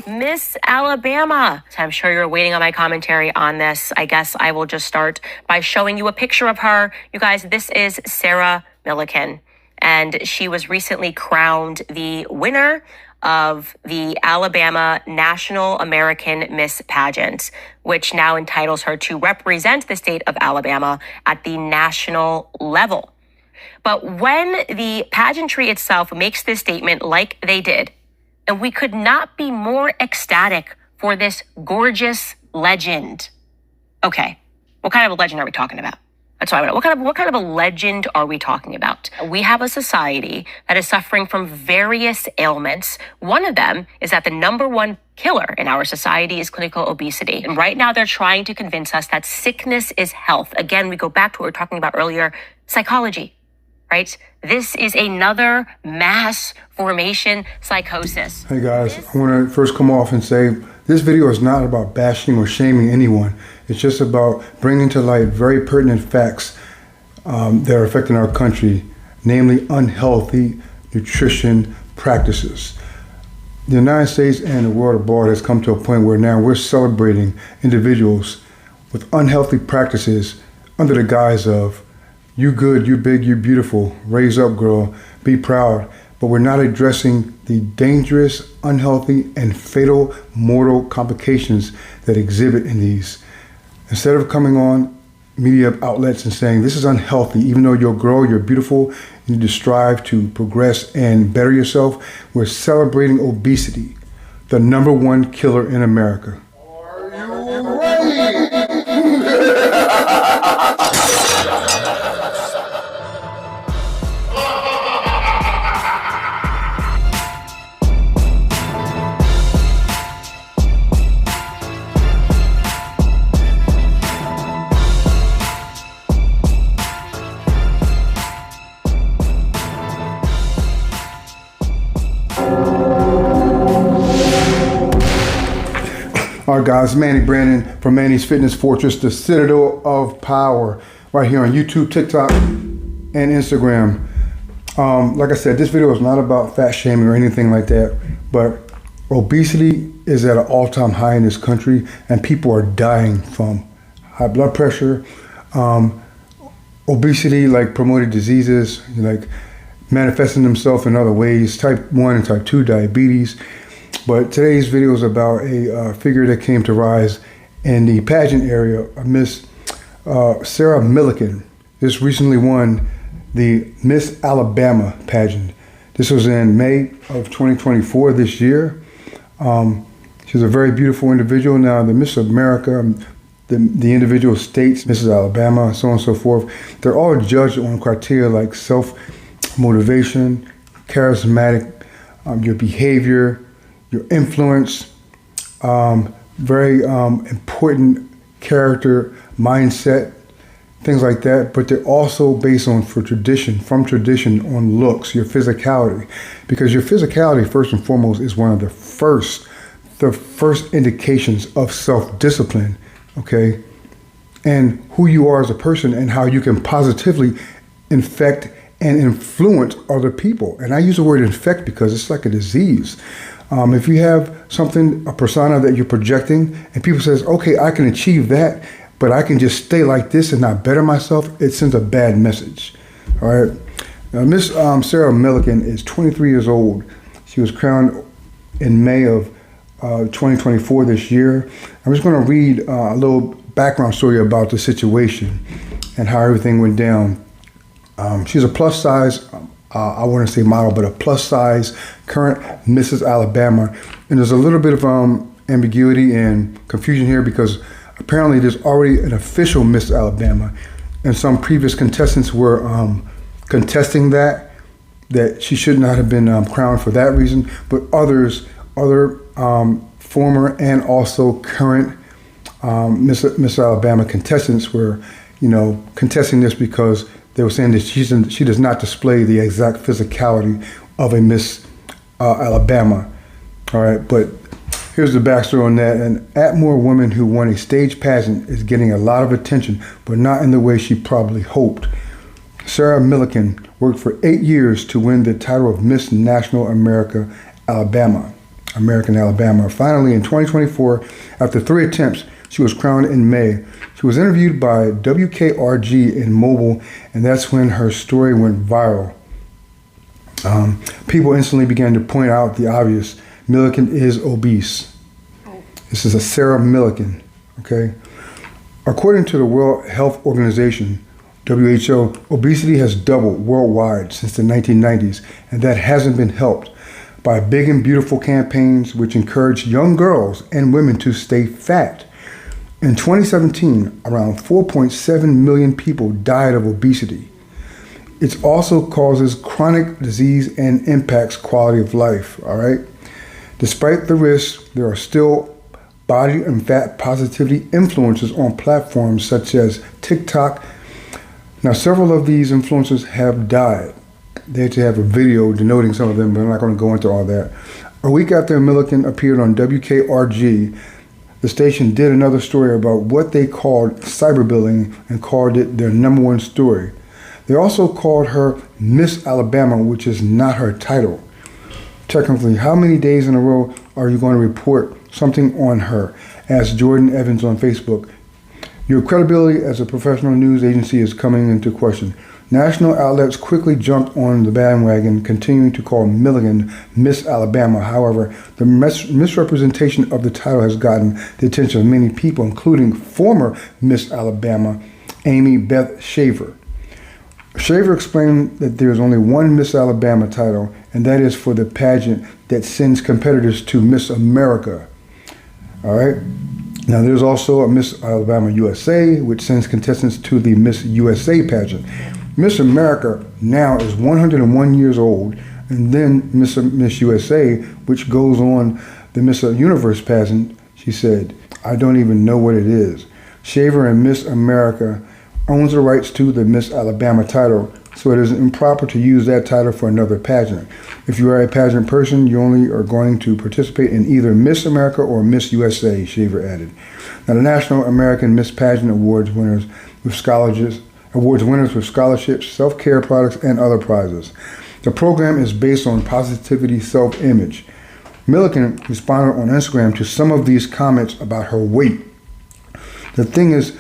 Miss Alabama. I'm sure you're waiting on my commentary on this. I guess I will just start by showing you a picture of her. You guys, this is Sarah Millican, and she was recently crowned the winner of the Alabama National American Miss Pageant, which now entitles her to represent the state of Alabama at the national level. But when the pageantry itself makes this statement like they did, and we could not be more ecstatic for this gorgeous legend. Okay, what kind of a legend are we talking about? That's what I want to know. What kind of a legend are we talking about? We have a society that is suffering from various ailments. One of them is that the number one killer in our society is clinical obesity. And right now they're trying to convince us that sickness is health. Again, we go back to what we were talking about earlier, psychology, right? This is another mass formation psychosis. Hey guys, I want to first come off and say this video is not about bashing or shaming anyone. It's just about bringing to light very pertinent facts that are affecting our country, namely unhealthy nutrition practices. The United States and the world abroad has come to a point where now we're celebrating individuals with unhealthy practices under the guise of you good, you big, you beautiful, raise up girl, be proud. But we're not addressing the dangerous, unhealthy, and fatal mortal complications that exhibit in these. Instead of coming on media outlets and saying this is unhealthy, even though you're a girl, you're beautiful, you need to strive to progress and better yourself, we're celebrating obesity, the number one killer in America. Are you ready? All right, guys, Manny Brandon from Manny's Fitness Fortress, the Citadel of Power, right here on YouTube, TikTok, and Instagram. Like I said, this video is not about fat shaming or anything like that, but obesity is at an all-time high in this country, and people are dying from high blood pressure, obesity, like promoted diseases, like manifesting themselves in other ways, type 1 and type 2 diabetes. But today's video is about a figure that came to rise in the pageant area, Miss Sarah Millican. This recently won the Miss Alabama pageant. This was in May of 2024 this year. She's a very beautiful individual. Now the Miss America, the individual states, Mrs. Alabama, so on and so forth, they're all judged on criteria like self-motivation, charismatic, your behavior, your influence, very important character, mindset, things like that. But they're also based on, from tradition, on looks, your physicality. Because your physicality, first and foremost, is one of the first indications of self-discipline, okay? And who you are as a person and how you can positively infect and influence other people. And I use the word infect because it's like a disease. If you have something, a persona that you're projecting, and people says, okay, I can achieve that, but I can just stay like this and not better myself, it sends a bad message. All right. Now, Miss Sarah Millican is 23 years old. She was crowned in May of 2024 this year. I'm just going to read a little background story about the situation and how everything went down. She's a plus size, I wouldn't say model, but a plus size current Mrs. Alabama. And there's a little bit of ambiguity and confusion here because apparently there's already an official Miss Alabama, and some previous contestants were contesting that she should not have been crowned for that reason, but other former and also current Miss Alabama contestants were, contesting this because they were saying that she does not display the exact physicality of a Miss Alabama. All right, but here's the backstory on that. An Atmore woman who won a stage pageant is getting a lot of attention, but not in the way she probably hoped. Sarah Millican worked for 8 years to win the title of Miss National America Alabama. American Alabama. Finally, in 2024, after 3 attempts, she was crowned in May. She was interviewed by WKRG in Mobile, and that's when her story went viral. People instantly began to point out the obvious. Milliken is obese. This is a Sarah Milliken, okay? According to the World Health Organization, WHO, obesity has doubled worldwide since the 1990s, and that hasn't been helped by big and beautiful campaigns which encourage young girls and women to stay fat. In 2017, around 4.7 million people died of obesity. It also causes chronic disease and impacts quality of life, all right? Despite the risks, there are still body and fat positivity influencers on platforms such as TikTok. Now, several of these influencers have died. They actually have a video denoting some of them, but I'm not going to go into all that. A week after Milliken appeared on WKRG, the station did another story about what they called cyberbullying and called it their #1 story. They also called her Miss Alabama, which is not her title. Technically, how many days in a row are you going to report something on her? Asked Jordan Evans on Facebook. Your credibility as a professional news agency is coming into question. National outlets quickly jumped on the bandwagon, continuing to call Milliken Miss Alabama. However, the misrepresentation of the title has gotten the attention of many people, including former Miss Alabama, Amy Beth Shaver. Shaver explained that there is only one Miss Alabama title, and that is for the pageant that sends competitors to Miss America. All right? Now, there's also a Miss Alabama USA, which sends contestants to the Miss USA pageant. Miss America now is 101 years old, and then Miss USA, which goes on the Miss Universe pageant, she said, I don't even know what it is. Shaver and Miss America owns the rights to the Miss Alabama title, so it is improper to use that title for another pageant. If you are a pageant person, you only are going to participate in either Miss America or Miss USA, Shaver added. Now, the National American Miss Pageant Awards winners with scholarships, self-care products, and other prizes. The program is based on positivity self-image. Milliken responded on Instagram to some of these comments about her weight. The thing is,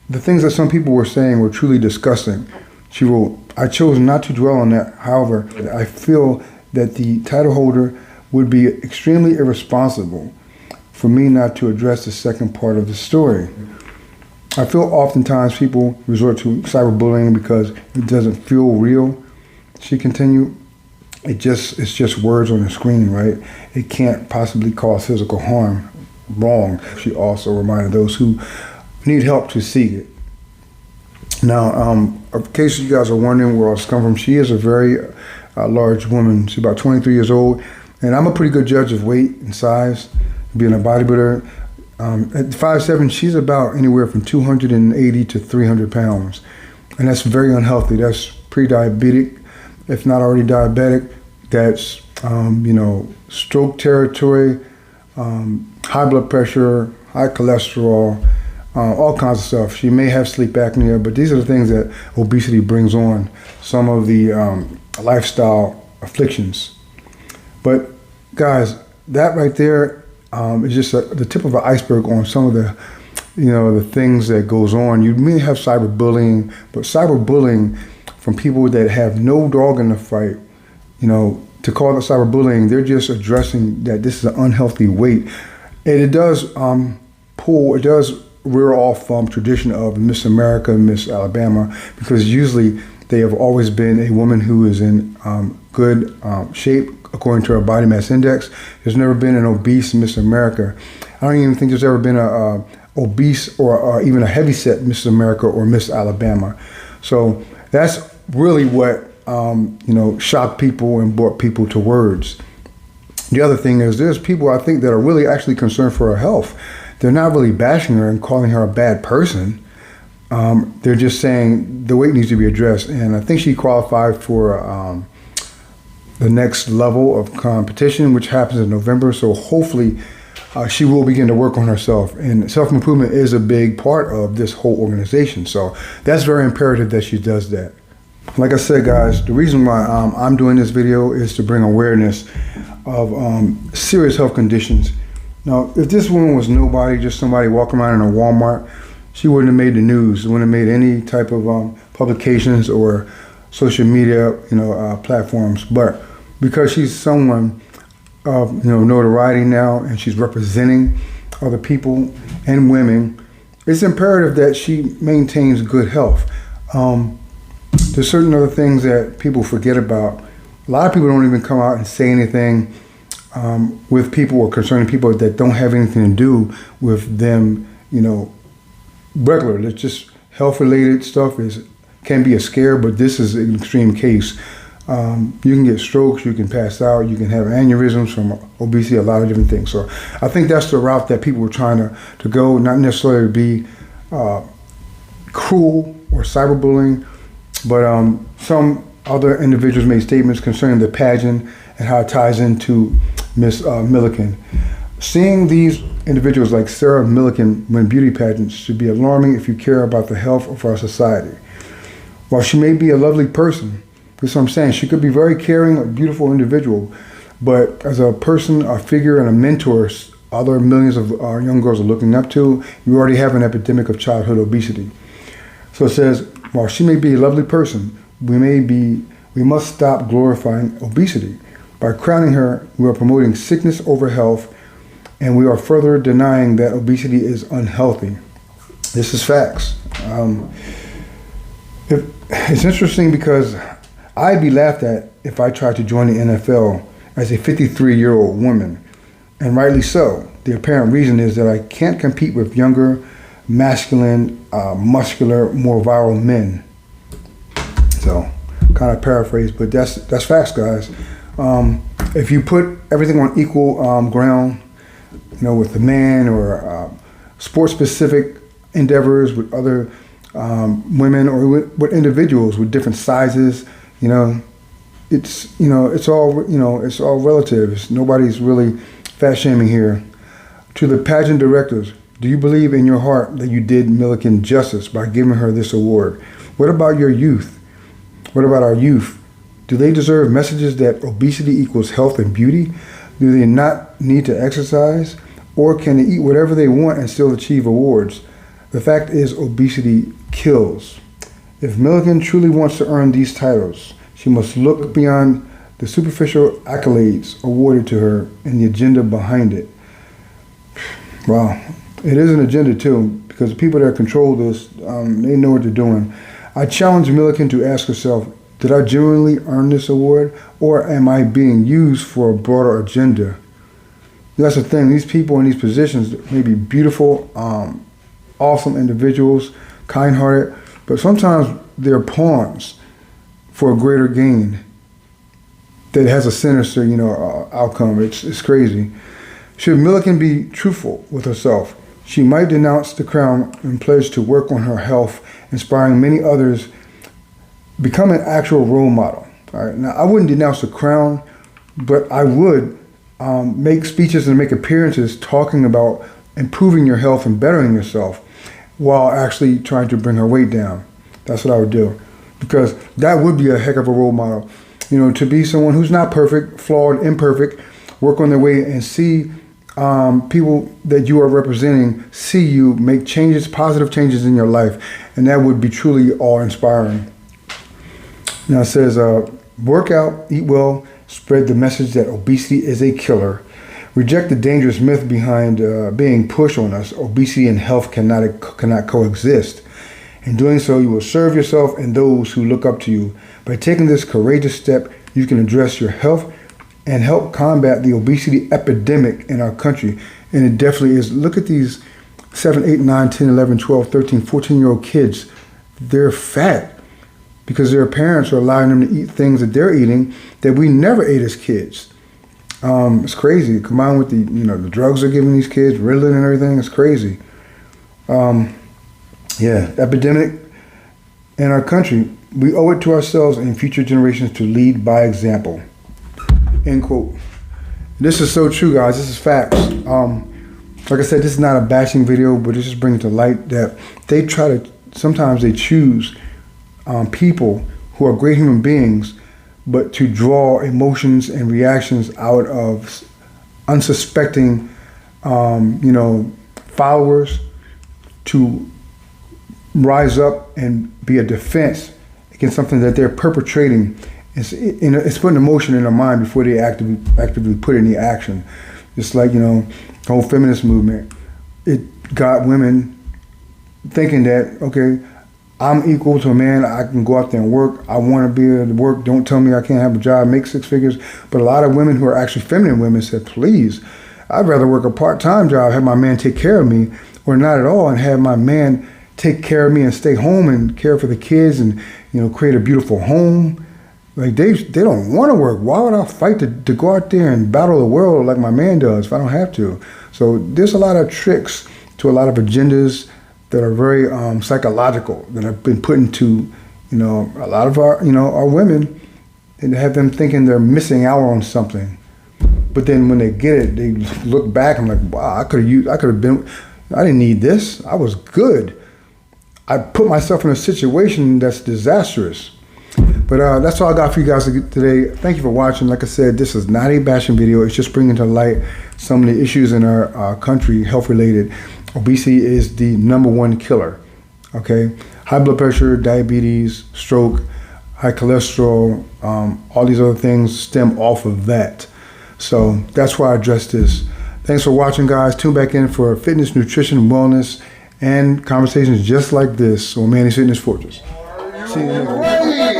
the things that some people were saying were truly disgusting. She wrote, I chose not to dwell on that. However, I feel that the title holder would be extremely irresponsible for me not to address the second part of the story. I feel oftentimes people resort to cyberbullying because it doesn't feel real. She continued, it's just words on the screen, right? It can't possibly cause physical harm. Wrong. She also reminded those who need help to seek it. Now, in case you guys are wondering where else come from, she is a very large woman. She's about 23 years old, and I'm a pretty good judge of weight and size, being a bodybuilder. At 5'7", she's about anywhere from 280 to 300 pounds, and that's very unhealthy. That's pre-diabetic, if not already diabetic. That's stroke territory, high blood pressure, high cholesterol, all kinds of stuff. She may have sleep apnea, but these are the things that obesity brings on, some of the lifestyle afflictions. But guys, that right there is just the tip of an iceberg on some of the, the things that goes on. You may have cyberbullying, but cyberbullying from people that have no dog in the fight, to call it cyberbullying, they're just addressing that this is an unhealthy weight. And it does rear off from tradition of Miss America, Miss Alabama, because usually they have always been a woman who is in good shape according to her body mass index. There's never been an obese Miss America. I don't even think there's ever been a obese or even a heavyset Miss America or Miss Alabama. So that's really what shocked people and brought people to words. The other thing is there's people I think that are really actually concerned for her health. They're not really bashing her and calling her a bad person. They're just saying the weight needs to be addressed. And I think she qualified for the next level of competition, which happens in November. So hopefully she will begin to work on herself. And self-improvement is a big part of this whole organization. So that's very imperative that she does that. Like I said, guys, the reason why I'm doing this video is to bring awareness of serious health conditions. Now, if this woman was nobody, just somebody walking around in a Walmart, she wouldn't have made the news, wouldn't have made any type of publications or social media, platforms. But because she's someone of notoriety now, and she's representing other people and women, it's imperative that she maintains good health. There's certain other things that people forget about. A lot of people don't even come out and say anything with people or concerning people that don't have anything to do with them, regular. It's just health-related stuff can be a scare, but this is an extreme case. You can get strokes, you can pass out, you can have aneurysms from obesity, a lot of different things. So I think that's the route that people were trying to go, not necessarily be cruel or cyberbullying, but some other individuals made statements concerning the pageant and how it ties into Miss Milliken. Seeing these individuals like Sarah Milliken win beauty pageants should be alarming if you care about the health of our society. While she may be a lovely person, that's what I'm saying, she could be very caring, a beautiful individual, but as a person, a figure, and a mentor, other millions of our young girls are looking up to, you already have an epidemic of childhood obesity. So it says, while she may be a lovely person, we must stop glorifying obesity. By crowning her, we are promoting sickness over health, and we are further denying that obesity is unhealthy. This is facts. It's interesting because I'd be laughed at if I tried to join the NFL as a 53-year-old woman, and rightly so. The apparent reason is that I can't compete with younger, masculine, muscular, more viral men. So, kind of paraphrase, but that's facts, guys. If you put everything on equal ground, with the man or sports-specific endeavors with other women or with individuals with different sizes, it's all relative. Nobody's really fat shaming here. To the pageant directors, do you believe in your heart that you did Milliken justice by giving her this award? What about your youth? What about our youth? Do they deserve messages that obesity equals health and beauty? Do they not need to exercise? Or can they eat whatever they want and still achieve awards? The fact is, obesity kills. If Milliken truly wants to earn these titles, she must look beyond the superficial accolades awarded to her and the agenda behind it. Wow. It is an agenda too, because the people that control this, they know what they're doing. I challenge Milliken to ask herself, did I genuinely earn this award, or am I being used for a broader agenda? That's the thing. These people in these positions may be beautiful, awesome individuals, kind-hearted, but sometimes they're pawns for a greater gain that has a sinister, outcome. It's crazy. Should Milliken be truthful with herself, she might denounce the crown and pledge to work on her health, inspiring many others, become an actual role model. All right. Now, I wouldn't denounce the crown, but I would make speeches and make appearances talking about improving your health and bettering yourself while actually trying to bring her weight down. That's what I would do, because that would be a heck of a role model. To be someone who's not perfect, flawed, imperfect, work on their way and see people that you are representing see you make changes, positive changes in your life, and that would be truly awe-inspiring. Now it says, work out, eat well, spread the message that obesity is a killer. Reject the dangerous myth behind being pushed on us. Obesity and health cannot coexist. In doing so, you will serve yourself and those who look up to you. By taking this courageous step, you can address your health and help combat the obesity epidemic in our country. And it definitely is. Look at these 7, 8, 9, 10, 11, 12, 13, 14-year-old kids. They're fat because their parents are allowing them to eat things that they're eating that we never ate as kids. It's crazy. Combined with the drugs they're giving these kids, Ritalin and everything, it's crazy. Epidemic in our country. We owe it to ourselves and future generations to lead by example. End quote. This is so true, guys. This is facts. Like I said, this is not a bashing video, but this just brings to light that sometimes they choose people who are great human beings, but to draw emotions and reactions out of unsuspecting, followers, to rise up and be a defense against something that they're perpetrating. It's putting emotion in their mind before they actively put any action. Just like, the whole feminist movement, it got women thinking that, okay, I'm equal to a man, I can go out there and work, I want to be able to work, don't tell me I can't have a job, make 6 figures. But a lot of women who are actually feminine women said, please, I'd rather work a part-time job, have my man take care of me, or not at all, and have my man take care of me and stay home and care for the kids and, create a beautiful home. Like they don't want to work. Why would I fight to go out there and battle the world like my man does if I don't have to? So there's a lot of tricks to a lot of agendas that are very psychological that have been put into, a lot of our women, and have them thinking they're missing out on something. But then when they get it, they look back and like, wow, I didn't need this. I was good. I put myself in a situation that's disastrous. But that's all I got for you guys today. Thank you for watching. Like I said, this is not a bashing video. It's just bringing to light some of the issues in our country, health related. Obesity is the #1 killer, okay? High blood pressure, diabetes, stroke, high cholesterol, all these other things stem off of that. So that's why I address this. Thanks for watching, guys. Tune back in for fitness, nutrition, wellness, and conversations just like this on Manny's Fitness Fortress. See you next week.